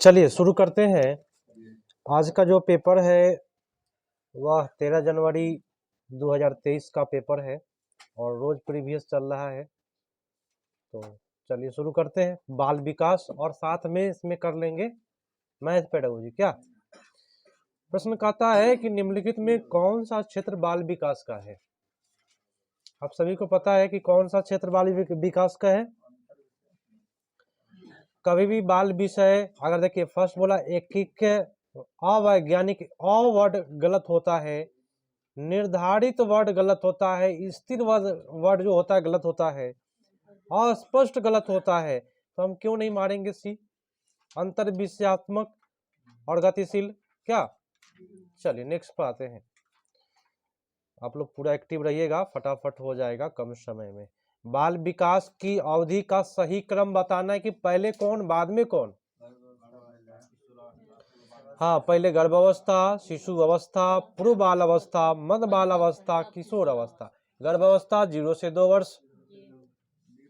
चलिए शुरू करते हैं। आज का जो पेपर है वह 13 जनवरी 2023 का पेपर है और रोज प्रीवियस चल रहा है। तो चलिए शुरू करते हैं। बाल विकास और साथ में इसमें कर लेंगे मैथ पेडागोजी। क्या प्रश्न कहता है कि निम्नलिखित में कौन सा क्षेत्र बाल विकास का है? आप सभी को पता है कि कौन सा क्षेत्र बाल विकास का है। कभी भी बाल विषय अगर देखिए फर्स्ट बोला एक अवैज्ञानिक वर्ड गलत होता है, निर्धारित वर्ड गलत होता है, स्थिर वर्ड जो होता है गलत होता है, अस्पष्ट गलत होता है, तो हम क्यों नहीं मारेंगे सी। अंतर विषयात्मक और गतिशील। क्या चलिए नेक्स्ट पर आते हैं। आप लोग पूरा एक्टिव रहिएगा, फटाफट हो जाएगा कम समय में। बाल विकास की अवधि का सही क्रम बताना है कि पहले कौन बाद में कौन। हाँ, पहले गर्भावस्था, शिशु अवस्था, पूर्व बाल अवस्था, मध्य बाल अवस्था, किशोर अवस्था। गर्भावस्था 0 से 2 वर्ष,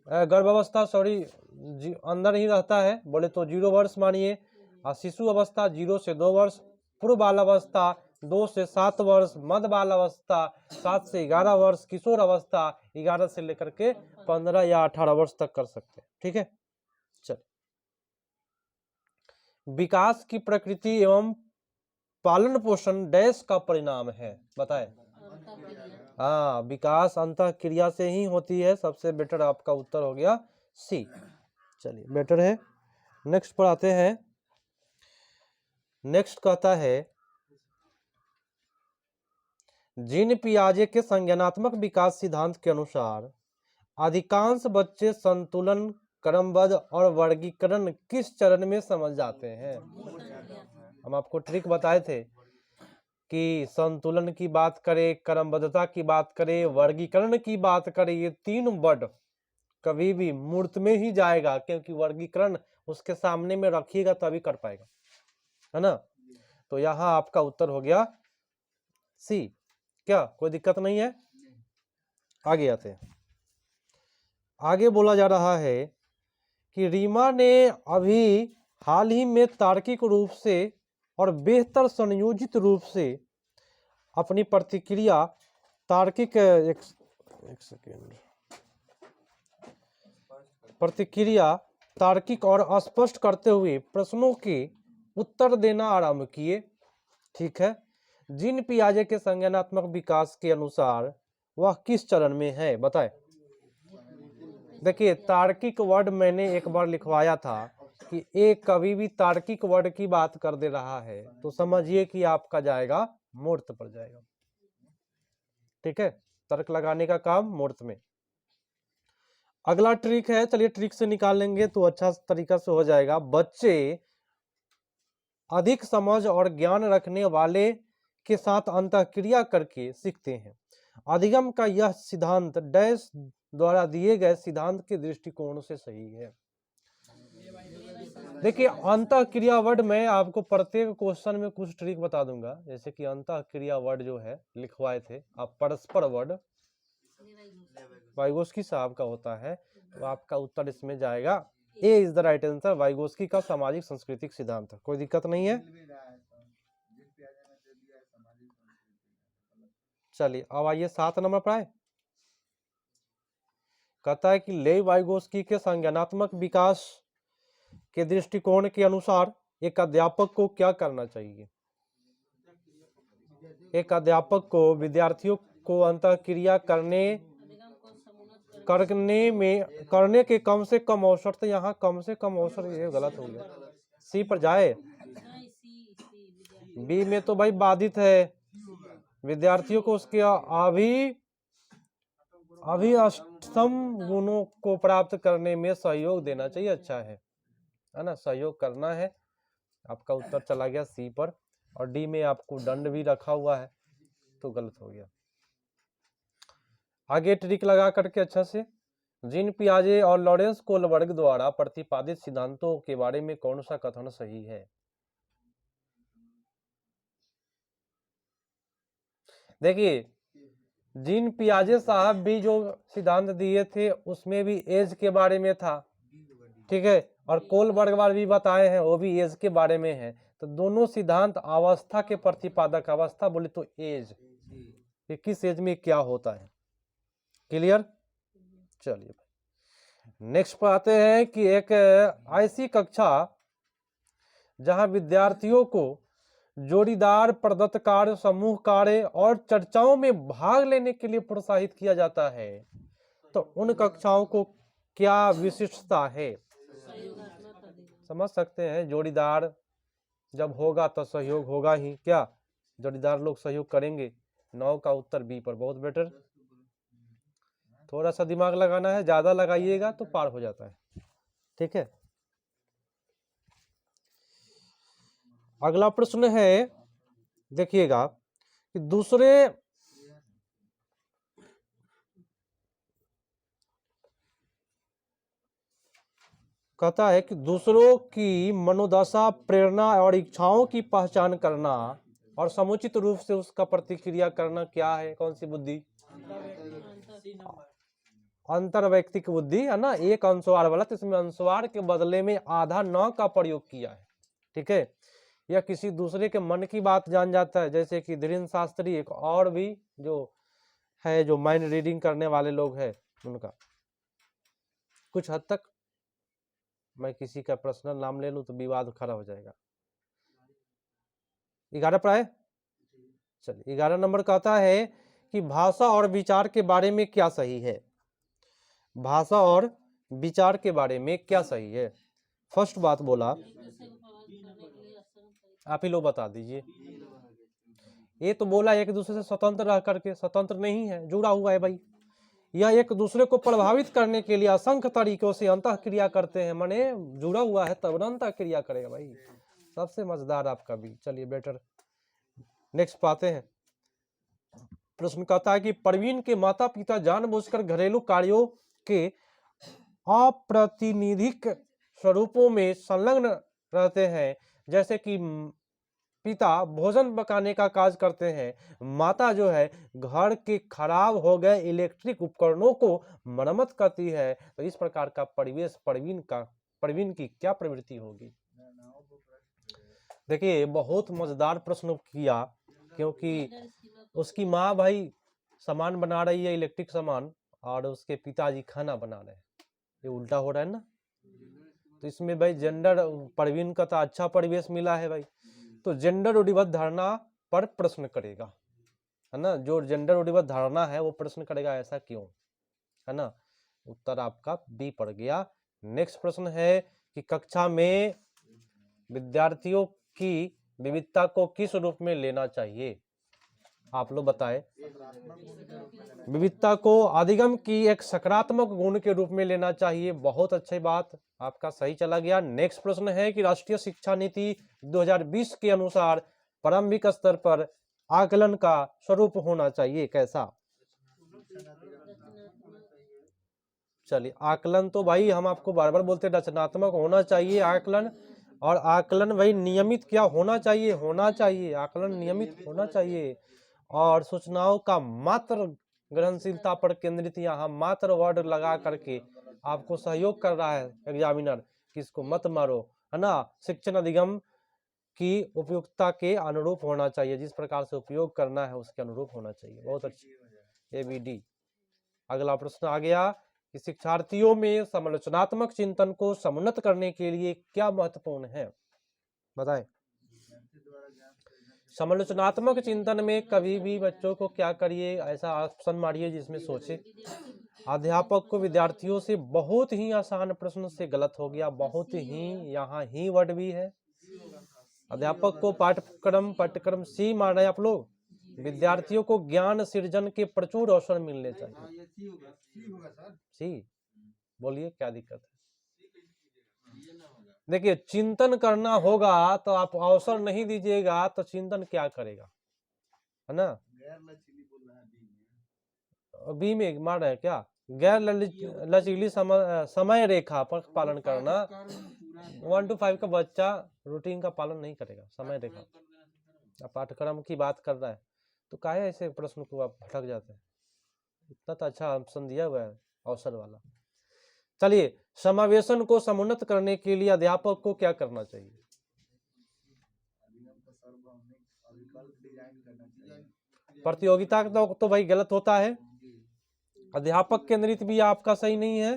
गर्भावस्था सॉरी अंदर ही रहता है, बोले तो 0 वर्ष मानिए। और शिशु अवस्था 0 से 2 वर्ष, पूर्व बाल अवस्था 2 से 7 वर्ष, मध्य बाल अवस्था 7 से 11 वर्ष, किशोर अवस्था 11 से लेकर के 15 या 18 वर्ष तक कर सकते हैं। ठीक है। चल, विकास की प्रकृति एवं पालन पोषण डैश का परिणाम है, बताए। हाँ, विकास अंतः क्रिया से ही होती है। सबसे बेटर आपका उत्तर हो गया सी। चलिए बेटर है। नेक्स्ट पर आते हैं। नेक्स्ट कहता है जीन पियाजे के संज्ञानात्मक विकास सिद्धांत के अनुसार अधिकांश बच्चे संतुलन, क्रमबद्ध और वर्गीकरण किस चरण में समझ जाते हैं? हम आपको ट्रिक बताए थे कि संतुलन की बात करें, क्रमबद्धता की बात करें, वर्गीकरण की बात करें, ये 3 वर्ड कभी भी मूर्त में ही जाएगा, क्योंकि वर्गीकरण उसके सामने में रखिएगा तभी कर पाएगा, है ना। तो यहाँ आपका उत्तर हो गया सी। क्या कोई दिक्कत नहीं है? आगे आते हैं। आगे बोला जा रहा है कि रीमा ने अभी हाल ही में तार्किक रूप से और बेहतर संयोजित रूप से अपनी प्रतिक्रिया तार्किक प्रतिक्रिया तार्किक और स्पष्ट करते हुए प्रश्नों के उत्तर देना आरंभ किए। ठीक है। जीन पियाजे के संज्ञानात्मक विकास के अनुसार वह किस चरण में है, बताए। देखिए तार्किक वर्ड मैंने एक बार लिखवाया था कि एक कभी भी तार्किक वर्ड की बात कर दे रहा है तो समझिए कि आपका जाएगा मूर्त पर जाएगा। ठीक है, तर्क लगाने का काम मूर्त में। अगला ट्रिक है, चलिए ट्रिक से निकाल लेंगे तो अच्छा तरीका से हो जाएगा। बच्चे अधिक समझ और ज्ञान रखने वाले के साथ अंतःक्रिया करके सीखते हैं। अधिगम का यह सिद्धांत डैश द्वारा दिए गए सिद्धांत के दृष्टिकोण से सही है। देखिए अंतःक्रिया वर्ड मैं आपको प्रत्येक क्वेश्चन में कुछ ट्रिक बता दूंगा। जैसे कि अंतःक्रिया वर्ड जो है लिखवाए थे आप, परस्पर वर्ड वाइगोस्की साहब का होता है, तो आपका उत्तर इसमें जाएगा A is the right answer, Vygotsky का सामाजिक सांस्कृतिक सिद्धांत। कोई दिक्कत नहीं है। चलिए अब आइए 7 नंबर पर आए। कहता है कि लेव वाइगोस्की के संज्ञानात्मक विकास के दृष्टिकोण के अनुसार एक अध्यापक को क्या करना चाहिए? एक अध्यापक को विद्यार्थियों को अंतःक्रिया करने के कम से कम अवसर, तो यहाँ कम से कम अवसर ये गलत हो गया। सी पर जाए। बी में तो भाई बाधित है। विद्यार्थियों को उसके अभिष्टतम गुणों को प्राप्त करने में सहयोग देना चाहिए। अच्छा है ना, सहयोग करना है। आपका उत्तर चला गया सी पर। और डी में आपको दंड भी रखा हुआ है तो गलत हो गया। आगे ट्रिक लगा करके अच्छा से। जीन पियाजे और लॉरेंस कोलबर्ग द्वारा प्रतिपादित सिद्धांतों के बारे में कौन सा कथन सही है? देखिए जीन पियाजे साहब भी जो सिद्धांत दिए थे उसमें भी एज के बारे में था। ठीक है, और कोलबर्ग भी बताए हैं, वो भी एज के बारे में है। तो दोनों सिद्धांत अवस्था के प्रतिपादक, अवस्था बोले तो एज, कि किस एज में क्या होता है। क्लियर? चलिए नेक्स्ट पर आते हैं कि एक ऐसी कक्षा जहां विद्यार्थियों को जोड़ीदार, प्रदत्त कार्य, समूह कार्य और चर्चाओं में भाग लेने के लिए प्रोत्साहित किया जाता है, तो उन कक्षाओं को क्या विशिष्टता है? समझ सकते हैं, जोड़ीदार जब होगा तो सहयोग होगा ही, क्या जोड़ीदार लोग सहयोग करेंगे? 9 का उत्तर बी पर, बहुत बेटर। थोड़ा सा दिमाग लगाना है, ज्यादा लगाइएगा तो पार हो जाता है। ठीक है, अगला प्रश्न है, देखिएगा कि दूसरे कहता है कि दूसरों की मनोदशा, प्रेरणा और इच्छाओं की पहचान करना और समुचित रूप से उसका प्रतिक्रिया करना क्या है? कौन सी बुद्धि? अंतर्वैयक्तिक बुद्धि है ना, एक अनुस्वार वाला, तो इसमें अनुस्वार के बदले में आधा न का प्रयोग किया है। ठीक है, या किसी दूसरे के मन की बात जान जाता है, जैसे कि धीरेन्द्र शास्त्री, एक और भी जो है, जो माइंड रीडिंग करने वाले लोग हैं उनका। कुछ हद तक मैं किसी का पर्सनल नाम ले लूं तो विवाद खड़ा हो जाएगा। 11 पर आए, चलिए 11 नंबर कहता है कि भाषा और विचार के बारे में क्या सही है? भाषा और विचार के बारे में क्या सही है? फर्स्ट बात बोला, आप ही लोग बता दीजिए। ये तो बोला एक दूसरे से स्वतंत्र रह करके, स्वतंत्र नहीं है, जुड़ा हुआ है भाई। यह एक दूसरे को प्रभावित करने के लिए असंख्य तरीकों से अंतः क्रिया करते हैं, माने जुड़ा हुआ है तब अंतः क्रिया करेगा भाई। सबसे मजेदार आपका भी, चलिए बेटर। नेक्स्ट पाते हैं, प्रश्न कहता है कि प्रवीण के माता पिता जानबूझकर घरेलू कार्यों के अप्रातिनिधिक स्वरूपों में संलग्न रहते हैं, जैसे कि पिता भोजन पकाने का कार्य करते हैं, माता जो है घर के खराब हो गए इलेक्ट्रिक उपकरणों को मरम्मत करती है। तो इस प्रकार का परिवेश प्रवीण की क्या प्रवृत्ति होगी? देखिए बहुत मजेदार प्रश्न किया, क्योंकि उसकी माँ भाई सामान बना रही है, इलेक्ट्रिक सामान, और उसके पिताजी खाना बना रहे हैं, ये उल्टा हो रहा है ना। तो इसमें भाई जेंडर, प्रवीण का तो अच्छा परिवेश मिला है भाई, तो जेंडर रूढ़िबद्ध धारणा पर प्रश्न करेगा, है ना। जो जेंडर रूढ़िबद्ध धारणा है वो प्रश्न करेगा, ऐसा क्यों, है ना। उत्तर आपका बी पड़ गया। नेक्स्ट प्रश्न है कि कक्षा में विद्यार्थियों की विविधता को किस रूप में लेना चाहिए? आप लोग बताएं। विविधता को अधिगम की एक सकारात्मक गुण के रूप में लेना चाहिए। बहुत अच्छी बात, आपका सही चला गया। नेक्स्ट प्रश्न है कि राष्ट्रीय शिक्षा नीति 2020 के अनुसार प्रारंभिक स्तर पर आकलन का स्वरूप होना चाहिए कैसा? चलिए आकलन तो भाई हम आपको बार बार बोलते हैं रचनात्मक होना चाहिए आकलन, और आकलन भाई नियमित क्या होना चाहिए? होना चाहिए, आकलन नियमित होना चाहिए। और सूचनाओं का मात्र ग्रहणशीलता पर केंद्रित, यहाँ मात्र वर्ड लगा करके आपको सहयोग कर रहा है एग्जामिनर, किसको मत मारो, है ना। शिक्षण अधिगम की उपयुक्तता के अनुरूप होना चाहिए, जिस प्रकार से उपयोग करना है उसके अनुरूप होना चाहिए। बहुत अच्छी, ABD। अगला प्रश्न आ गया कि शिक्षार्थियों में समालोचनात्मक चिंतन को समुन्नत करने के लिए क्या महत्वपूर्ण है? बताएं। समालोचनात्मक चिंतन में कभी भी बच्चों को क्या करिए, ऐसा ऑप्शन मारिए जिसमें सोचे। अध्यापक को विद्यार्थियों से बहुत ही आसान प्रश्न से गलत हो गया, बहुत ही, यहाँ ही वर्ड भी है। अध्यापक को पाठ्यक्रम सी मान रहे हैं आप लोग, विद्यार्थियों को ज्ञान सृजन के प्रचुर अवसर मिलने चाहिए। सी बोलिए क्या दिक्कत है? देखिए चिंतन करना होगा तो आप अवसर नहीं दीजिएगा तो चिंतन क्या करेगा, है ना। बी में मार रहे हैं क्या? गैर लचीली समय रेखा पर पालन करना। 1 to 5 का बच्चा रूटीन का पालन नहीं करेगा, समय रेखा। पाठ्यक्रम की बात कर रहा है तो काहे ऐसे प्रश्न को आप भटक जाते हैं? इतना तो अच्छा ऑप्शन दिया हुआ है अवसर वाला। चलिए, समावेशन को समुन्नत करने के लिए अध्यापक को क्या करना चाहिए? प्रतियोगिता तो भाई गलत होता है, अध्यापक केंद्रित भी आपका सही नहीं है,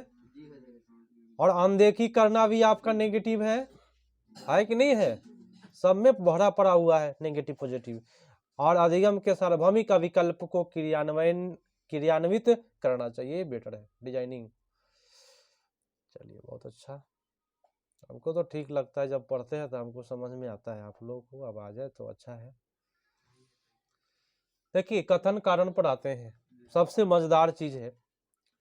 और अनदेखी करना भी आपका नेगेटिव है कि नहीं है? सब में भरा पड़ा हुआ है नेगेटिव पॉजिटिव। और अधिगम के सार्वभौमिक विकल्प को क्रियान्वित करना चाहिए, बेटर है डिजाइनिंग। चलिए, बहुत अच्छा, हमको तो ठीक लगता है, जब पढ़ते हैं तो हमको समझ में आता है, आप लोगों को अब आ जाए तो अच्छा है। देखिए, कथन कारण पर आते हैं। सबसे मजेदार चीज है,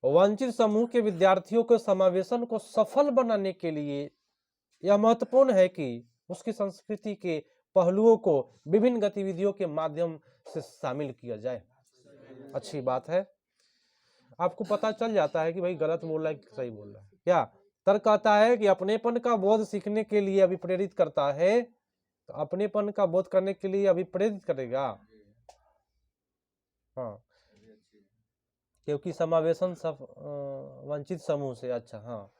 वंचित समूह के विद्यार्थियों के समावेशन को सफल बनाने के लिए यह महत्वपूर्ण है कि उसकी संस्कृति के पहलुओं को विभिन्न गतिविधियों के माध्यम से शामिल किया जाए। अच्छी बात है, आपको पता चल जाता है कि भाई गलत बोल रहा है कि सही बोल रहा है। क्या तर्क कहता है कि अपनेपन का बोध सीखने के लिए अभिप्रेरित करता है, तो अपनेपन का बोध करने के लिए अभिप्रेरित करेगा। हाँ, क्योंकि समावेशन सब वंचित समूह से। अच्छा, हाँ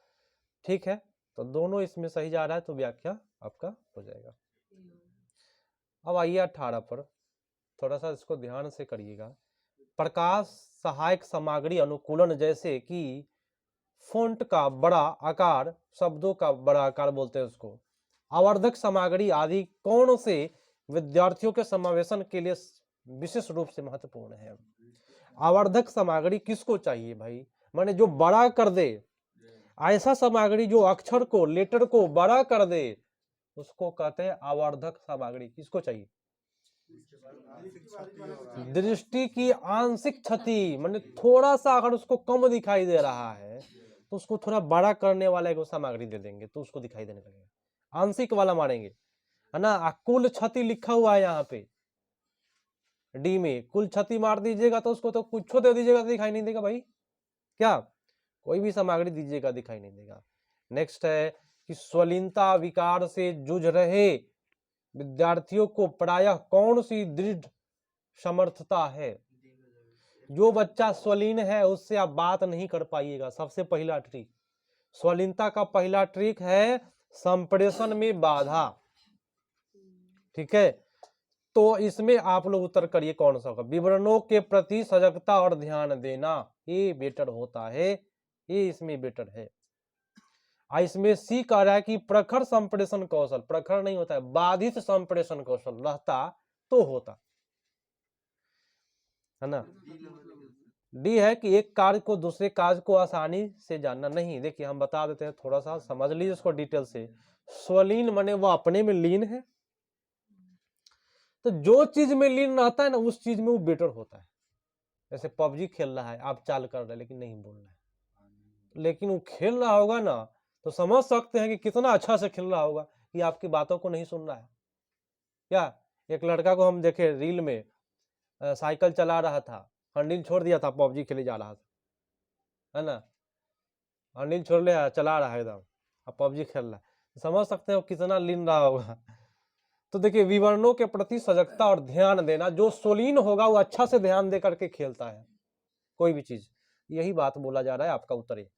ठीक है, तो दोनों इसमें सही जा रहा है, तो व्याख्या आपका हो जाएगा। अब आइए 18 पर, थोड़ा सा इसको ध्यान से करिएगा। प्रकाश सहायक सामग्री अनुकूलन, जैसे कि फॉन्ट का बड़ा आकार, शब्दों का बड़ा आकार बोलते हैं उसको, आवर्धक सामग्री आदि कौन से विद्यार्थियों के समावेशन के लिए विशेष रूप से महत्वपूर्ण है? आवर्धक सामग्री किसको चाहिए भाई? माने जो बड़ा कर दे, ऐसा सामग्री जो अक्षर को, लेटर को बड़ा कर दे, उसको कहते हैं आवर्धक सामग्री। किसको चाहिए? दृष्टि की आंशिक क्षति, माने थोड़ा सा अगर उसको कम दिखाई दे रहा है तो उसको थोड़ा बड़ा करने वाला एक सामग्री दे देंगे तो उसको दिखाई देने लगेगा। आंशिक वाला मारेंगे, है ना। कुल क्षति लिखा हुआ है यहाँ पे डी में, कुल क्षति मार दीजिएगा तो उसको तो कुछ दे दीजिएगा तो दिखाई नहीं देगा भाई। क्या कोई भी सामग्री दीजिएगा दिखाई नहीं देगा। नेक्स्ट है कि स्वलीनता विकार से जूझ रहे विद्यार्थियों को प्रायः कौन सी दृढ़ समर्थता है? जो बच्चा स्वलीन है उससे आप बात नहीं कर पाइएगा। सबसे पहला ट्रिक, स्वलीनता का पहला ट्रिक है संप्रेषण में बाधा। ठीक है, तो इसमें आप लोग उत्तर करिए कौन सा होगा? विवरणों के प्रति सजगता और ध्यान देना, ये बेटर होता है, ये इसमें बेटर है। इसमें सी कह रहा है कि प्रखर संप्रेषण कौशल, प्रखर नहीं होता है, बाधित संप्रेषण कौशल रहता तो होता, है ना। डी है कि एक कार्य को दूसरे कार्य को आसानी से जानना। नहीं, देखिए हम बता देते हैं, थोड़ा सा समझ लीजिए इसको डिटेल से। स्वलीन माने वो अपने में लीन है, तो जो चीज में लीन रहता है ना उस चीज में वो बेटर होता है। जैसे पबजी खेल रहा है, आप चाल कर रहे हैं लेकिन नहीं बोल रहे हैं, लेकिन वो खेल रहा होगा ना तो समझ सकते हैं कि कितना अच्छा से खेल रहा होगा कि आपकी बातों को नहीं सुन रहा है। क्या एक लड़का को हम देखे रील में, साइकिल चला रहा था, हैंडल छोड़ दिया था, पबजी खेले जा रहा था, है ना, हैंडल छोड़ लिया, चला रहा है एकदम, अब पबजी खेल रहा है। समझ सकते हो कितना लीन रहा होगा। तो देखिए, विवरणों के प्रति सजगता और ध्यान देना, जो सोलीन होगा वो अच्छा से ध्यान दे करके खेलता है कोई भी चीज, यही बात बोला जा रहा है, आपका उत्तर है।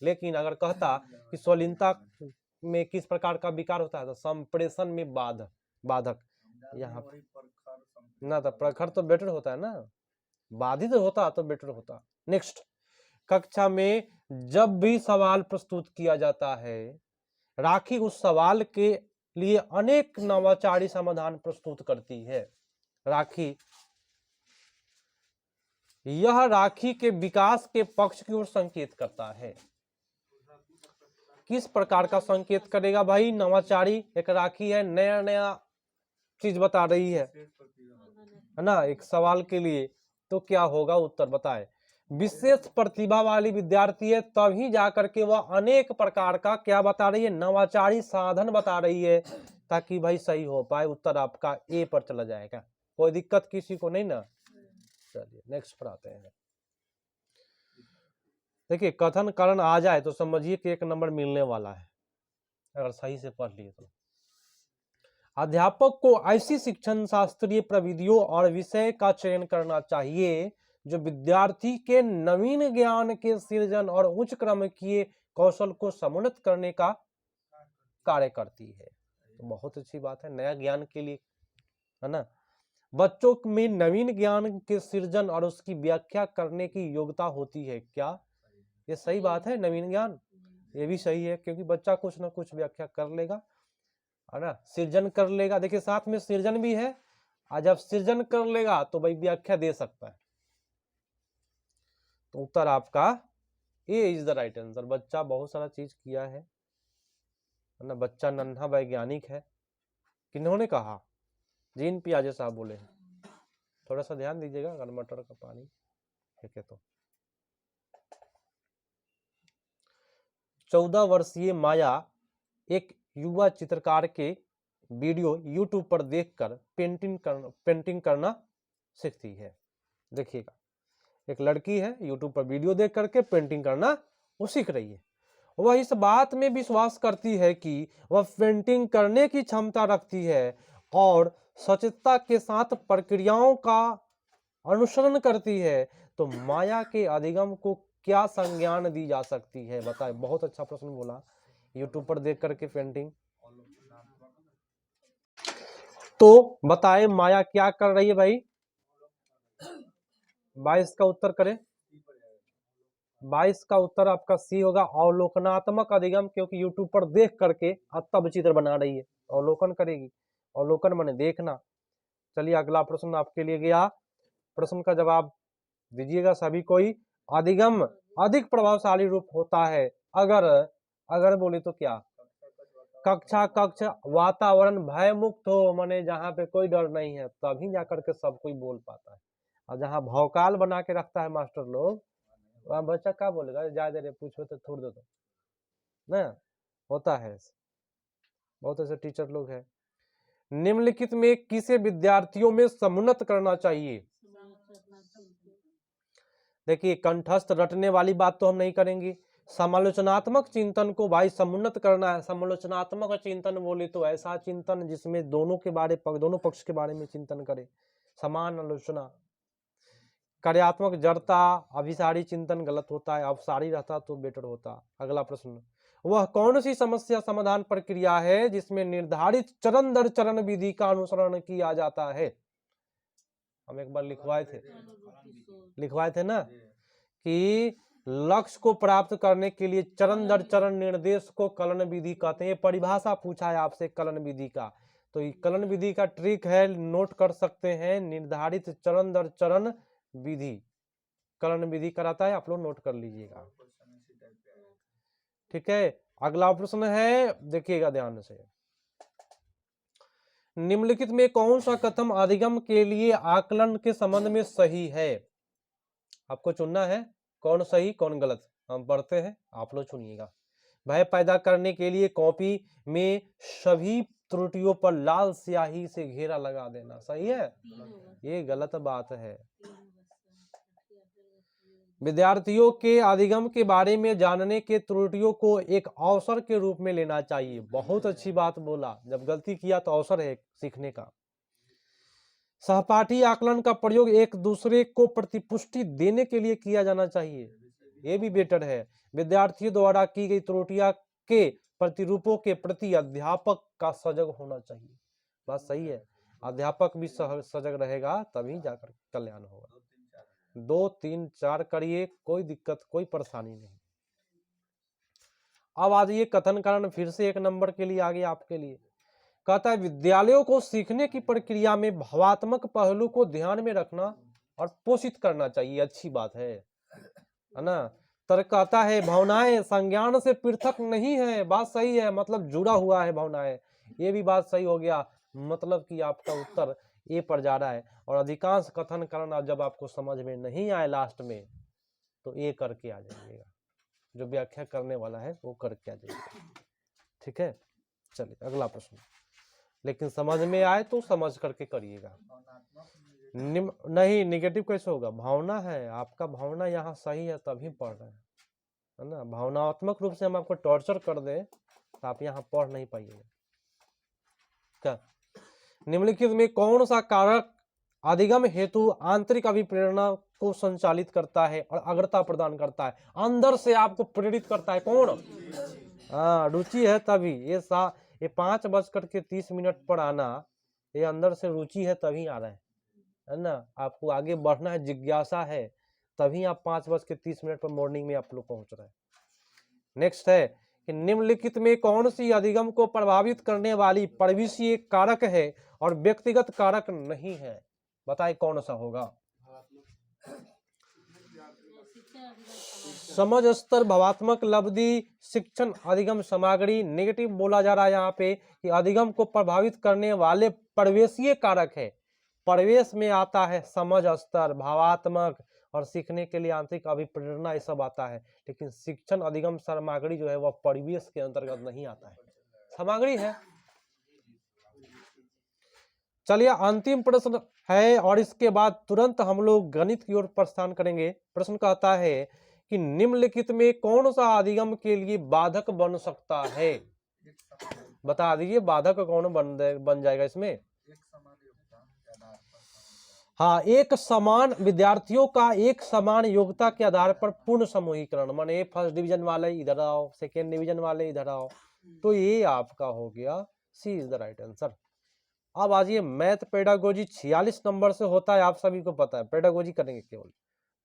लेकिन अगर कहता कि स्वलीनता में किस प्रकार का विकार होता है, तो संप्रेषण में बाधक यहाँ ना, तो प्रखर तो बेटर होता है ना, बाधित होता तो बेटर होता। नेक्स्ट, कक्षा में जब भी सवाल प्रस्तुत किया जाता है, राखी उस सवाल के लिए अनेक नवाचारी समाधान प्रस्तुत करती है। राखी, यह राखी के विकास के पक्ष की ओर संकेत करता है। किस प्रकार का संकेत करेगा भाई? नवाचारी एक राखी है, नया नया चीज बता रही है ना, एक सवाल के लिए, तो क्या होगा उत्तर बताए? विशेष प्रतिभा वाली विद्यार्थी है, तभी जाकर के वह अनेक प्रकार का क्या बता रही है? नवाचारी साधन बता रही है, ताकि भाई सही हो पाए। उत्तर आपका ए पर चला जाएगा, कोई दिक्कत किसी को नहीं ना। चलिए नेक्स्ट पर आते हैं। देखिए, कथन कारण आ जाए तो समझिए कि 1 नंबर मिलने वाला है, अगर सही से पढ़ लिए तो। अध्यापक को ऐसी शिक्षण शास्त्रीय प्रविधियों और विषय का चयन करना चाहिए जो विद्यार्थी के नवीन ज्ञान के सृजन और उच्च क्रम की कौशल को समुन्नत करने का कार्य करती है। तो बहुत अच्छी बात है, नया ज्ञान के लिए, है ना। बच्चों में नवीन ज्ञान के सृजन और उसकी व्याख्या करने की योग्यता होती है। क्या ये सही बात है? नवीन ज्ञान ये भी सही है, क्योंकि बच्चा कुछ ना कुछ व्याख्या कर लेगा, है ना, सृजन कर लेगा। देखिए साथ में सृजन भी है, और जब सृजन कर लेगा तो भाई व्याख्या दे सकता है। तो उत्तर आपका ए इज द राइट आंसर। बच्चा बहुत सारा चीज किया है ना, बच्चा नन्हा वैज्ञानिक है। किन्होंने कहा? जीन पियाजे साहब बोले हैं। थोड़ा सा ध्यान दीजिएगा अगर मटर का पानी फेंके तो। 14 वर्षीय माया एक युवा चित्रकार के वीडियो यूट्यूब पर देखकर पेंटिंग करना सीखती है। देखिएगा, एक लड़की है, यूट्यूब पर वीडियो देख करके पेंटिंग करना वो सीख रही है। वह इस बात में विश्वास करती है कि वह पेंटिंग करने की क्षमता रखती है और सचेतता के साथ प्रक्रियाओं का अनुसरण करती है। तो माया के अधिगम को क्या संज्ञान दी जा सकती है? बताए। बहुत अच्छा प्रश्न बोला। यूट्यूब पर देख करके पेंटिंग, तो बताए माया क्या कर रही है भाई? 22 का उत्तर करें। 22 का उत्तर आपका सी होगा, अवलोकनात्मक अधिगम, क्योंकि यूट्यूब पर देख करके तब चित्र बना रही है, अवलोकन करेगी। अवलोकन माने देखना। चलिए अगला प्रश्न आपके लिए गया, प्रश्न का जवाब दीजिएगा सभी कोई। अधिगम अधिक प्रभावशाली रूप होता है अगर बोले तो क्या? कक्ष वातावरण भय मुक्त हो, माने जहाँ पे कोई डर नहीं है, तभी जाकर के सब कोई बोल पाता है। और जहाँ भौकाल बना के रखता है मास्टर लोग, वहाँ बच्चा क्या बोलेगा? जा दे रे, पूछो तो छोड़ दो, तो ना होता है। बहुत ऐसे टीचर लोग हैं। निम्नलिखित में किसे विद्यार्थियों में समुन्नत करना चाहिए? देखिए, कंठस्थ रटने वाली बात तो हम नहीं करेंगे। समालोचनात्मक चिंतन को भाई समुन्नत करना है। समालोचनात्मक चिंतन बोले तो ऐसा चिंतन जिसमें दोनों पक्ष के बारे में चिंतन करे, समान आलोचना। कार्यात्मक जड़ता, अभिसारी चिंतन गलत होता है, अपसारी रहता तो बेटर होता। अगला प्रश्न, वह कौन सी समस्या समाधान प्रक्रिया है जिसमें निर्धारित चरण दर चरण विधि का अनुसरण किया जाता है? हम एक बार लिखवाए थे ना कि लक्ष्य को प्राप्त करने के लिए चरण दर चरण निर्देश को कलन विधि कहते हैं। परिभाषा पूछा है आपसे कलन विधि का, तो ये कलन विधि का ट्रिक है, नोट कर सकते हैं। निर्धारित चरण दर चरण विधि कलन विधि कराता है, आप लोग नोट कर लीजिएगा, ठीक है। अगला प्रश्न है, देखिएगा ध्यान से। निम्नलिखित में कौन सा कथन अधिगम के लिए आकलन के संबंध में सही है? आपको चुनना है कौन सही कौन गलत। हम पढ़ते हैं, आप लोग चुनिएगा। भय पैदा करने के लिए कॉपी में सभी त्रुटियों पर लाल स्याही से घेरा लगा देना सही है? ये गलत बात है। विद्यार्थियों के अधिगम के बारे में जानने के त्रुटियों को एक अवसर के रूप में लेना चाहिए। बहुत अच्छी बात बोला, जब गलती किया तो अवसर है सीखने का। सहपाठी आकलन का प्रयोग एक दूसरे को प्रतिपुष्टि देने के लिए किया जाना चाहिए, ये भी बेटर है। विद्यार्थियों द्वारा की गई त्रुटियां के प्रतिरूपों के प्रति अध्यापक का सजग होना चाहिए। बात सही है, अध्यापक भी सजग रहेगा तभी जाकर कल्याण होगा। 2 3 4 करिए, कोई दिक्कत कोई परेशानी नहीं। अब आज ये कथन कारण फिर से 1 नंबर के लिए आ गया आपके लिए। कहता है विद्यालयों को सीखने की प्रक्रिया में भावात्मक पहलू को ध्यान में रखना और पोषित करना चाहिए। अच्छी बात है ना। तर्क कहता है भावनाएं संज्ञान से पृथक नहीं है। बात सही है, मतलब जुड़ा हुआ है भावनाएं, ये भी बात सही हो गया। मतलब कि आपका उत्तर ए पर जा रहा है। और अधिकांश कथन करना जब आपको समझ में नहीं आए लास्ट में, तो ए करके आ जाइएगा, जो व्याख्या करने वाला है वो करके आ जाइएगा, ठीक है। चलिए अगला प्रश्न, लेकिन समझ में आए तो समझ करके करिएगा। नहीं निगेटिव कैसे होगा? भावना है आपका, भावना यहाँ सही है तभी पढ़ रहे हैं, है ना। भावनात्मक रूप से हम आपको टॉर्चर कर दे तो आप यहाँ पढ़ नहीं पाइएगा। क्या निम्नलिखित में कौन सा कारक अधिगम हेतु आंतरिक अभिप्रेरणा को संचालित करता है और अग्रता प्रदान करता है। अंदर से आपको प्रेरित करता है कौन? हाँ, रुचि है तभी ये 5:30 पर आना, ये अंदर से रुचि है तभी आ रहा है ना। आपको आगे बढ़ना है, जिज्ञासा है, तभी आप 5:30 पर मॉर्निंग में आप लोग पहुंच रहे हैं। नेक्स्ट है कि निम्नलिखित में कौन सी अधिगम को प्रभावित करने वाली परिवेशीय कारक है और व्यक्तिगत कारक नहीं है? बताए कौन सा होगा? समझ स्तर, भावात्मक लब्धि, शिक्षण, अधिगम सामग्री। नेगेटिव बोला जा रहा है यहाँ पे कि अधिगम को प्रभावित करने वाले परिवेशीय कारक है। परिवेश में आता है समझ स्तर, भावात्मक और सीखने के लिए आंतरिक अभिप्रेरणा, ये सब आता है। लेकिन शिक्षण, अधिगम सामग्री जो है वह परिवेश के अंतर्गत नहीं आता है, सामग्री है। चलिए अंतिम प्रश्न है और इसके बाद तुरंत हम लोग गणित की ओर प्रस्थान करेंगे। प्रश्न कहता है कि निम्नलिखित में कौन सा अधिगम के लिए बाधक बन सकता है? बता दीजिए बाधक कौन बन जाएगा इसमें? हाँ, एक समान विद्यार्थियों का एक समान योग्यता के आधार पर पूर्ण समूहीकरण, माने फर्स्ट डिवीजन वाले इधर आओ, सेकेंड डिवीजन वाले इधर आओ, तो ये आपका हो गया, सी इज द राइट आंसर। अब आजिए मैथ पेडागोजी 46 नंबर से होता है, आप सभी को पता है। पेडागोजी करेंगे, केवल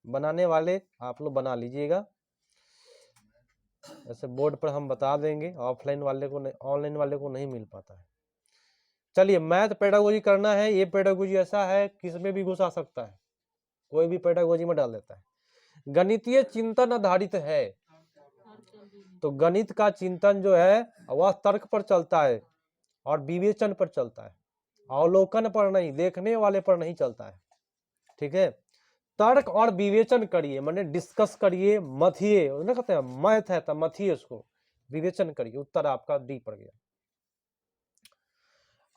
बनाने वाले आप लोग बना लीजिएगा, ऐसे बोर्ड पर हम बता देंगे, ऑफलाइन वाले को नहीं, ऑनलाइन वाले को नहीं मिल पाता है। चलिए मैथ पेडागोजी करना है। ये पेडागोजी ऐसा है किसमें भी घुसा सकता है, कोई भी पेडागोजी में डाल देता है। गणितीय चिंतन आधारित है, तो गणित का चिंतन जो है वह तर्क पर चलता है और विवेचन पर चलता है, अवलोकन पर नहीं, देखने वाले पर नहीं चलता है। ठीक है, तर्क और विवेचन करिए, माने डिस्कस करिए, मथिए, ना कहते हैं मैथ है तो मथिए, उसको विवेचन करिए। उत्तर आपका डी पड़ गया।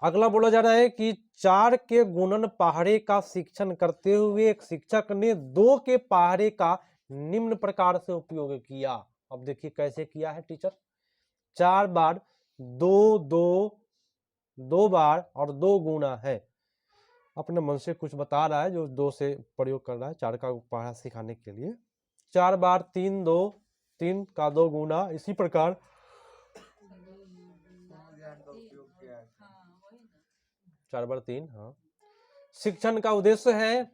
अगला बोला जा रहा है कि 4 के गुणन पहाड़े का शिक्षण करते हुए एक शिक्षक ने 2 के पहाड़े का निम्न प्रकार से उपयोग किया। अब देखिए कैसे किया है टीचर। 4 बार 2 बार और 2 गुना है, अपने मन से कुछ बता रहा है जो 2 से प्रयोग कर रहा है 4 का पहाड़ा सिखाने के लिए। 4 बार 3 2, 3 का 2 गुना, इसी प्रकार 4 बार 3। हाँ, शिक्षण का उद्देश्य है,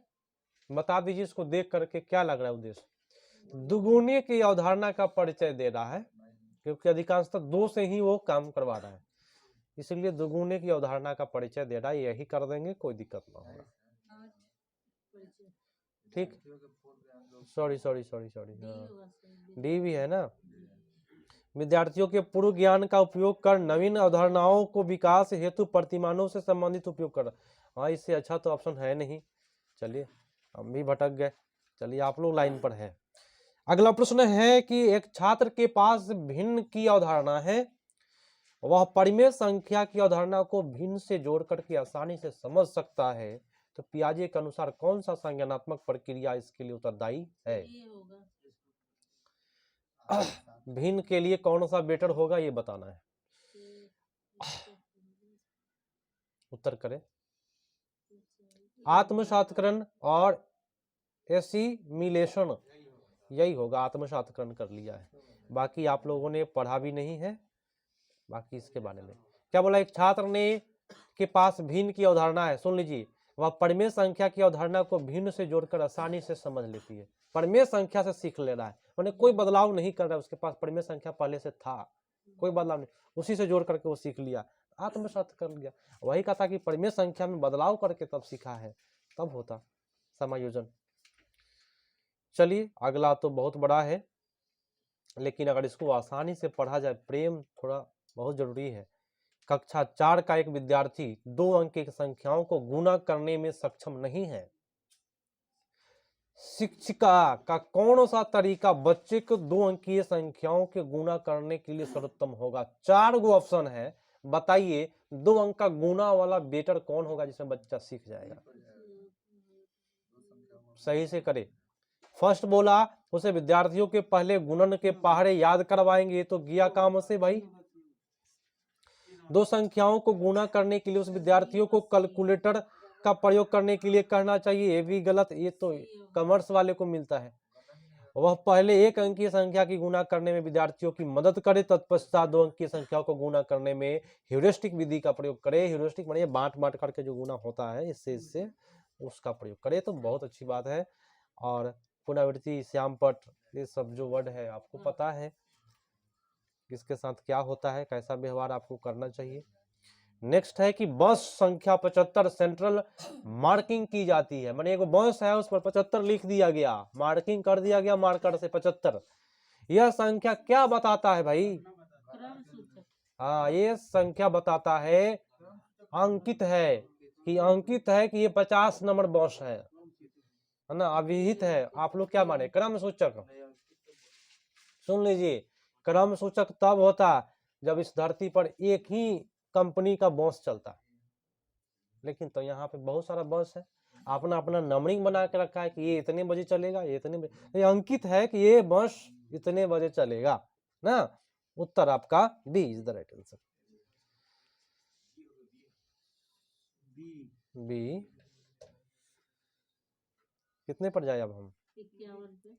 बता दीजिए इसको देख करके क्या लग रहा है उद्देश्य? दुगुने की अवधारणा का परिचय दे रहा है, क्योंकि अधिकांशतः 2 से ही वो काम करवा रहा है, इसलिए दुगुने की अवधारणा का परिचय दे रहा है। यही कर देंगे, कोई दिक्कत ना होगा। ठीक, सॉरी डी भी है ना। विद्यार्थियों के पूर्व ज्ञान का उपयोग कर नवीन अवधारणाओं को विकास हेतु प्रतिमानों से संबंधित उपयोग कर। हाँ, इससे अच्छा तो ऑप्शन है नहीं। चलिए हम भी भटक गए। चलिए आप लोग लाइन पर है। अगला प्रश्न है कि एक छात्र के पास भिन्न की अवधारणा है, वह परिमेय संख्या की अवधारणा को भिन्न से जोड़ करके आसानी से समझ सकता है, तो पियाजे के अनुसार कौन सा संज्ञानात्मक प्रक्रिया इसके लिए उत्तरदायी है? भिन्न के लिए कौन सा बेटर होगा ये बताना है। उत्तर करें। आत्मसात्करण और एसिमिलेशन, यही होगा। आत्मसात्करण कर लिया है, बाकी आप लोगों ने पढ़ा भी नहीं है। बाकी इसके बारे में क्या बोला? एक छात्र ने के पास भिन्न की अवधारणा है, सुन लीजिए, वह परिमेय संख्या की अवधारणा को भिन्न से जोड़कर आसानी से समझ लेती है। परिमेय संख्या से सीख ले रहा है, मैंने कोई बदलाव नहीं कर रहा है, उसके पास परिमेय संख्या पहले से था, कोई बदलाव नहीं, उसी से जोड़ करके वो सीख लिया, आत्मसात कर लिया। वही कहा था कि परिमेय संख्या में बदलाव करके तब सीखा है, तब होता समायोजन। चलिए अगला तो बहुत बड़ा है, लेकिन अगर इसको आसानी से पढ़ा जाए, प्रेम थोड़ा बहुत जरूरी है। कक्षा 4 का एक विद्यार्थी 2 अंक की संख्याओं को गुणा करने में सक्षम नहीं है। शिक्षिका का कौन सा तरीका बच्चे को 2 अंकीय संख्याओं के गुणा करने के लिए सर्वोत्तम होगा? 4 गो ऑप्शन है, बताइए 2 अंक का गुणा वाला बेटर कौन होगा जिसमें बच्चा सीख जाएगा? सही से करे। फर्स्ट बोला उसे विद्यार्थियों के पहले गुणन के पहाड़े याद करवाएंगे, तो गया काम से भाई। 2 संख्याओं को गुणा करने के लिए उस विद्यार्थियों को कैलकुलेटर का प्रयोग करने के लिए करना चाहिए, ये भी गलत, ये तो कॉमर्स वाले को मिलता है। वह पहले एक अंकीय संख्या की गुणा करने में विद्यार्थियों की मदद करे, तत्पश्चात दो अंकीय संख्याओं को गुणा करने में ह्यूरिस्टिक विधि का प्रयोग करे। ह्यूरिस्टिक माने बांट बांट करके जो गुणा होता है इससे उसका प्रयोग करे, तो बहुत अच्छी बात है। और पुनरावृत्ति, श्यामपट, ये सब जो वर्ड है आपको पता है किसके साथ क्या होता है, कैसा व्यवहार आपको करना चाहिए। नेक्स्ट है कि बस संख्या 75 सेंट्रल मार्किंग की जाती है, माने एक बस है उस पर 75 लिख दिया गया, मार्किंग कर दिया गया मार्कर से 75। यह संख्या क्या बताता है भाई? हाँ, ये संख्या बताता है, अंकित है कि ये 50 नंबर बस है ना, अभिहित है। आप लोग क्या माने, क्रम सूचक। सुन लीजिए, क्रम सूचक तब होता जब इस धरती पर एक ही कंपनी का बस चलता, लेकिन तो यहाँ पे बहुत सारा बस है, अपना अपना नंबरिंग बना के रखा है कि ये इतने बजे चलेगा, ये इतने बजे, ये अंकित है कि ये बस इतने बजे चलेगा ना। उत्तर आपका B is the right answer. B कितने पर जाए अब हम? 51 पे।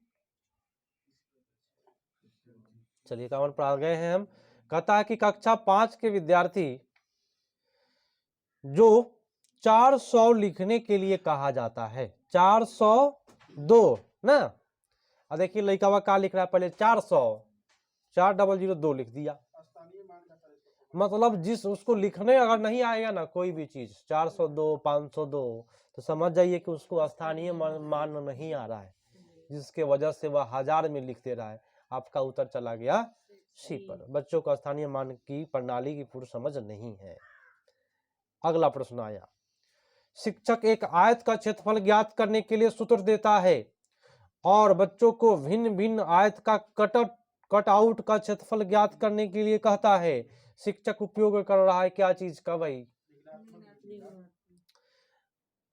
चलिए 51 पर आ गए हैं हम। कहता है कि कक्षा 5 के विद्यार्थी जो 400 लिखने के लिए कहा जाता है, 402 ना। अब देखिए लड़का का लिख रहा है, पहले 400, 4002 लिख दिया, मतलब जिस उसको लिखने अगर नहीं आएगा ना कोई भी चीज, 402 502, तो समझ जाइए कि उसको स्थानीय मान नहीं आ रहा है, जिसके वजह से वह 1000 में लिख दे रहा है। आपका उत्तर चला गया सी पर। बच्चों को स्थानीय मान की प्रणाली की पूरी समझ नहीं है। अगला प्रश्न आया, शिक्षक एक आयत का क्षेत्रफल ज्ञात करने के लिए सूत्र देता है और बच्चों को भिन्न भिन्न आयत का कट आउट का क्षेत्रफल ज्ञात करने के लिए कहता है। शिक्षक उपयोग कर रहा है क्या चीज का भाई?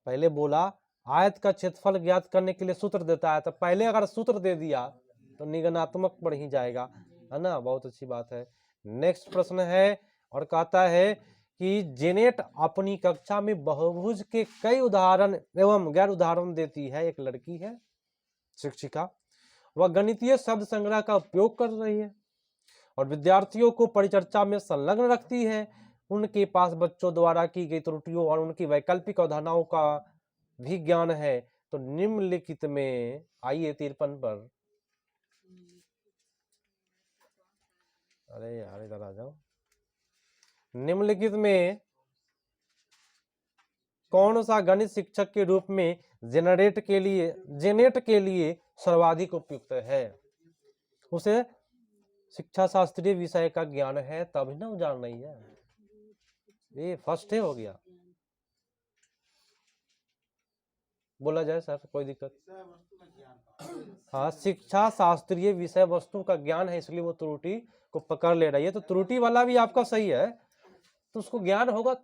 पहले बोला आयत का क्षेत्रफल ज्ञात करने के लिए सूत्र देता है, तो पहले अगर सूत्र दे दिया तो निगनात्मक पर ही जाएगा, है ना। बहुत अच्छी बात है। नेक्स्ट प्रश्न है और कहता है कि जेनेट अपनी कक्षा में बहुभुज के कई उदाहरण एवं गैर उदाहरण देती है। एक लड़की है शिक्षिका, वह गणितीय शब्द संग्रह का उपयोग कर रही है और विद्यार्थियों को परिचर्चा में संलग्न रखती है। उनके पास बच्चों द्वारा की गई त्रुटियों और उनकी वैकल्पिक अवधारणाओं का भी ज्ञान है। तो निम्नलिखित में, आइए 53 पर, अरे यार इधर आ जाओ, निम्नलिखित में कौन सा गणित शिक्षक के रूप में जेनेट के लिए सर्वाधिक उपयुक्त है? उसे शिक्षा शास्त्रीय विषय का ज्ञान है तभी ना जान रही है, ये फर्स्ट है हो गया। बोला जाए सर, कोई दिक्कत? हाँ, शिक्षा शास्त्रीय विषय वस्तु का ज्ञान है, इसलिए वो त्रुटि को पकड़ ले रही है। तो त्रुटि वाला भी आपका सही है, तो उसको ज्ञान होगा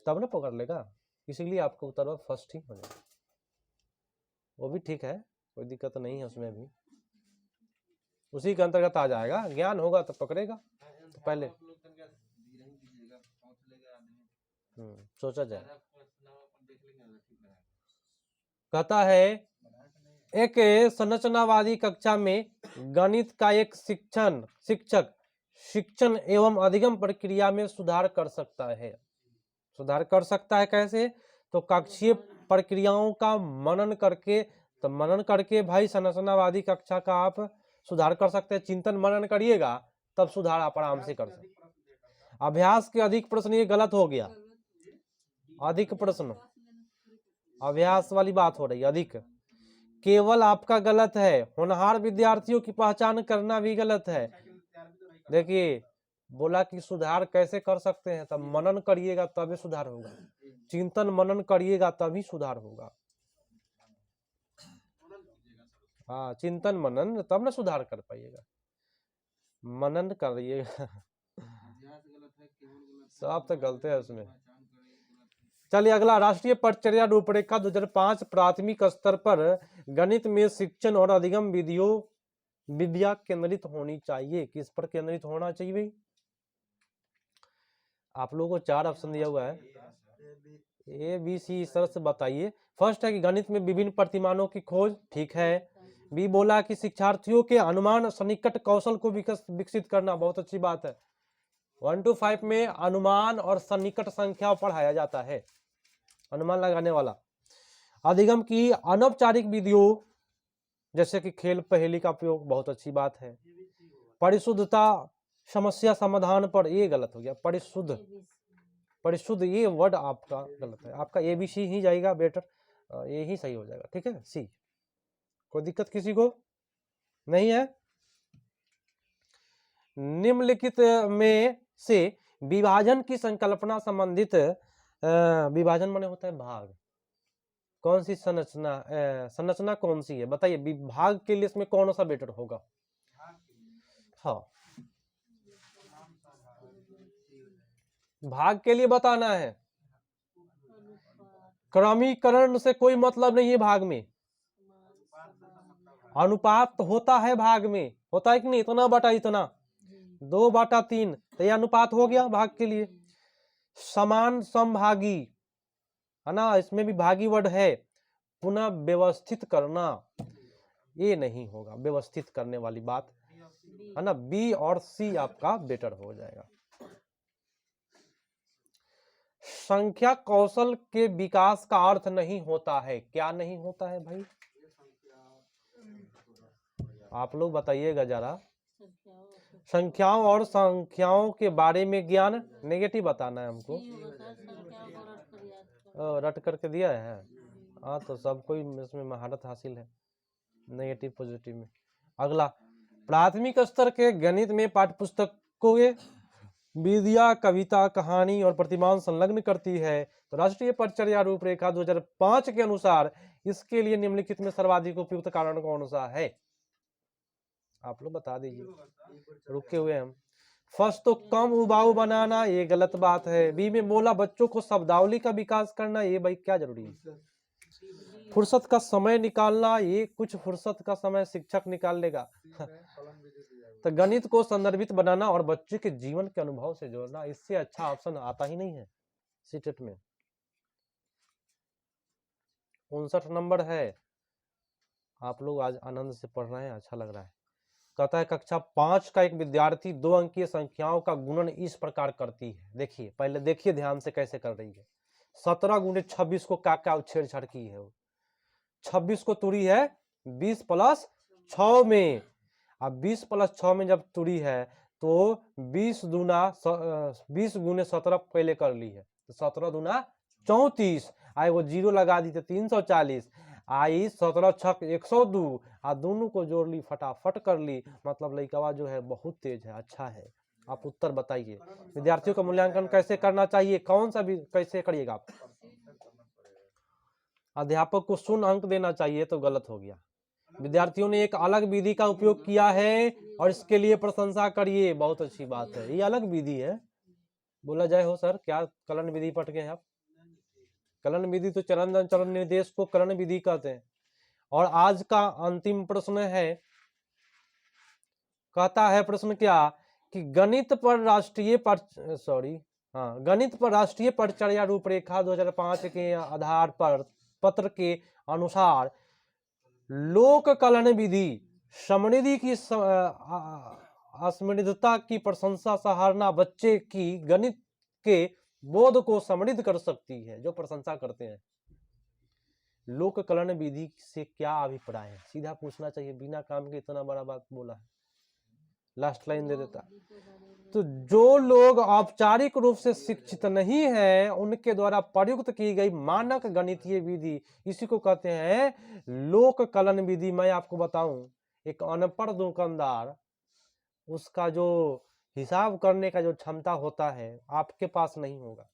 तब ना पकड़ लेगा, इसीलिए आपका उत्तर फर्स्ट ही हो जाएगा। वो भी ठीक है, कोई दिक्कत नहीं है, उसमें भी उसी के अंतर्गत आ जाएगा। ज्ञान होगा तो पकड़ेगा। तो पहले सोचा जाए। कहता है एक संरचनावादी कक्षा में गणित का एक शिक्षक शिक्षण एवं अधिगम प्रक्रिया में सुधार कर सकता है। सुधार कर सकता है कैसे? तो कक्षीय प्रक्रियाओं का मनन करके भाई संरचनावादी कक्षा का आप सुधार कर सकते हैं। चिंतन मनन करिएगा तब सुधार आप आराम से कर सकते। अभ्यास के अधिक प्रश्न, ये गलत हो गया। अधिक प्रश्न, अभ्यास वाली बात हो रही है, अधिक केवल आपका गलत है। होनहार विद्यार्थियों की पहचान करना भी गलत है। देखिए बोला कि सुधार कैसे कर सकते हैं, तब मनन करिएगा तभी सुधार होगा, चिंतन मनन करिएगा तभी सुधार होगा। हाँ, चिंतन मनन तब ना सुधार कर पाइएगा, मनन करिएगा। सब तो गलत है उसमें। चलिए अगला, राष्ट्रीय परिचर्या रूपरेखा 2005 प्राथमिक स्तर पर गणित में शिक्षण और अधिगम विद्या केंद्रित होनी चाहिए। किस पर केंद्रित होना चाहिए भाई? आप लोगों को 4 ऑप्शन दिया हुआ है, ए बी सी इस तरह से बताइए। फर्स्ट है कि गणित में विभिन्न प्रतिमानों की खोज, ठीक है। बी बोला कि शिक्षार्थियों के अनुमान सन्निकट कौशल को विकसित करना, बहुत अच्छी बात है। 1 to 5 में अनुमान और सन्निकट संख्या पढ़ाया जाता है, अनुमान लगाने वाला। अधिगम की अनौपचारिक विधियों जैसे कि खेल पहेली का उपयोग, बहुत अच्छी बात है। परिशुद्धता समस्या समाधान पर, ये गलत हो गया, परिशुद्ध, परिशुद्ध ये वर्ड आपका गलत है, आपका एबीसी ही जाएगा बेटर, ये ही सही हो जाएगा, ठीक है। सी, कोई दिक्कत किसी को नहीं है। निम्नलिखित में से विभाजन की संकल्पना संबंधित, विभाजन माने होता है भाग, कौन सी संरचना, संरचना कौन सी है बताइए, विभाग के लिए इसमें कौन सा बेटर होगा। हाँ, भाग के लिए बताना है, क्रमीकरण से कोई मतलब नहीं है भाग में। अनुपात होता है भाग में, होता है कि नहीं, इतना बटा इतना, 2/3, तो यह अनुपात हो गया भाग के लिए। समान समभागी है ना, इसमें भी भागी वर्ड है। पुनः व्यवस्थित करना, ये नहीं होगा, व्यवस्थित करने वाली बात है ना, बी और सी आपका बेटर हो जाएगा। संख्या कौशल के विकास का अर्थ नहीं होता है, क्या नहीं होता है भाई, आप लोग बताइएगा जरा। संख्याओं और संख्याओं के बारे में ज्ञान, नेगेटिव बताना है हमको, रट करके दिया है। हाँ, तो सबको इसमें महारत हासिल है, नेगेटिव पॉजिटिव में। अगला, प्राथमिक स्तर के गणित में पाठ्यपुस्तकों के विधियां कविता, कहानी और प्रतिमान संलग्न करती है। तो राष्ट्रीय परिचर्या रूपरेखा 2005 के अनुसार इसके लिए निम्नलिखित में सर्वाधिक उपयुक्त कारण कौन सा है, आप लोग बता दीजिए, रुके हुए हम। फर्स्ट तो कम उबाऊ बनाना, ये गलत बात है। बी में बोला बच्चों को शब्दावली का विकास करना, ये भाई क्या जरूरी है। फुर्सत का समय निकालना, ये कुछ फुर्सत का समय शिक्षक निकाल लेगा। तो गणित को संदर्भित बनाना और बच्चे के जीवन के अनुभव से जोड़ना, इससे अच्छा ऑप्शन आता ही नहीं है सीटेट में। 59 नंबर है, आप लोग आज आनंद से पढ़ रहे हैं, अच्छा लग रहा है। कहता है कक्षा 5 का एक विद्यार्थी 2 अंकीय संख्याओं का गुणन इस प्रकार करती है। देखिए, पहले देखिए ध्यान से कैसे कर रही है। 17 गुणे 26 को क्या छेड़छाड़ की है, 26 को तुड़ी है 20 + 6 में। अब 20 + 6 में जब तुड़ी है तो 20 गुने 17 पहले कर ली है, तो 17 दूना 34, आई वो जीरो लगा दी तो 340, आई 17 छक 102, आ दोनों को जोड़ ली, फटाफट कर ली। मतलब लड़का जो है बहुत तेज है, अच्छा है। आप उत्तर बताइए, विद्यार्थियों का मूल्यांकन कैसे करना चाहिए, कौन सा भी कैसे करिएगा आप। अध्यापक को 0 अंक देना चाहिए, तो गलत हो गया। विद्यार्थियों ने एक अलग विधि का उपयोग किया है और इसके लिए प्रशंसा करिए, बहुत अच्छी बात है, ये अलग विधि है। बोला जाए हो सर, क्या कलन विधि पढ़ गए आप। कलन विधि तो चरण चरण निर्देश को कलन विधि कहते हैं। और आज का अंतिम प्रश्न है, कहता है प्रश्न क्या कि गणित पर राष्ट्रीय परिचर्या रूपरेखा 2005 के आधार पर पत्र के अनुसार लोक कलन विधि समृद्धि की असमृद्धता की प्रशंसा सराहना बच्चे की गणित के बोध को समृद्ध कर सकती है। जो प्रशंसा करते हैं, लोक कलन विधि से क्या अभिप्राय है, सीधा पूछना चाहिए, बिना काम के इतना बड़ा बात बोला है, लास्ट लाइन दे देता। तो जो लोग औपचारिक रूप से शिक्षित नहीं है उनके द्वारा प्रयुक्त की गई मानक गणितीय विधि, इसी को कहते हैं लोक कलन विधि। मैं आपको बताऊं, एक अनपढ़ दुकानदार, उसका जो हिसाब करने का जो क्षमता होता है आपके पास नहीं होगा।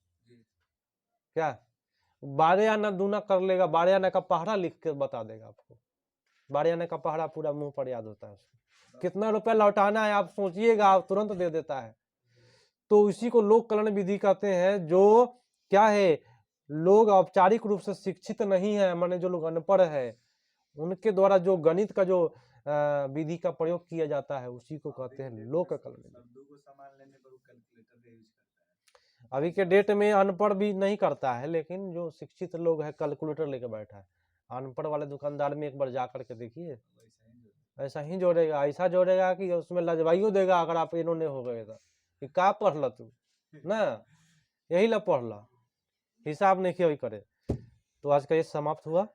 क्या 12 आना दूना कर लेगा, 12 आना का पहाड़ा लिख के बता देगा आपको, 12 आने का पहाड़ा पूरा मुंह पर याद होता है उसको। कितना रुपया लौटाना है आप सोचिएगा, आप तुरंत दे देता है। तो इसी को लोक कलन विधि कहते हैं। जो क्या है, लोग औपचारिक रूप से शिक्षित नहीं है, माने जो लोग अनपढ़ है, उनके द्वारा जो गणित का जो विधि का प्रयोग किया जाता है उसी को कहते हैं लोक कलन। अभी के डेट में अनपढ़ भी नहीं करता है, लेकिन जो शिक्षित लोग है कैलकुलेटर लेके बैठा है। अनपढ़ वाले दुकानदार में एक बार जा करके देखिए, ऐसा ही जोड़ेगा, ऐसा जोड़ेगा कि उसमें लजवाइयो देगा अगर आप इन्होंने हो गए तो, कि का पढ़ ल तू ना, यही ला पढ़ ला, हिसाब नहीं क्यों करे। तो आज का ये समाप्त हुआ।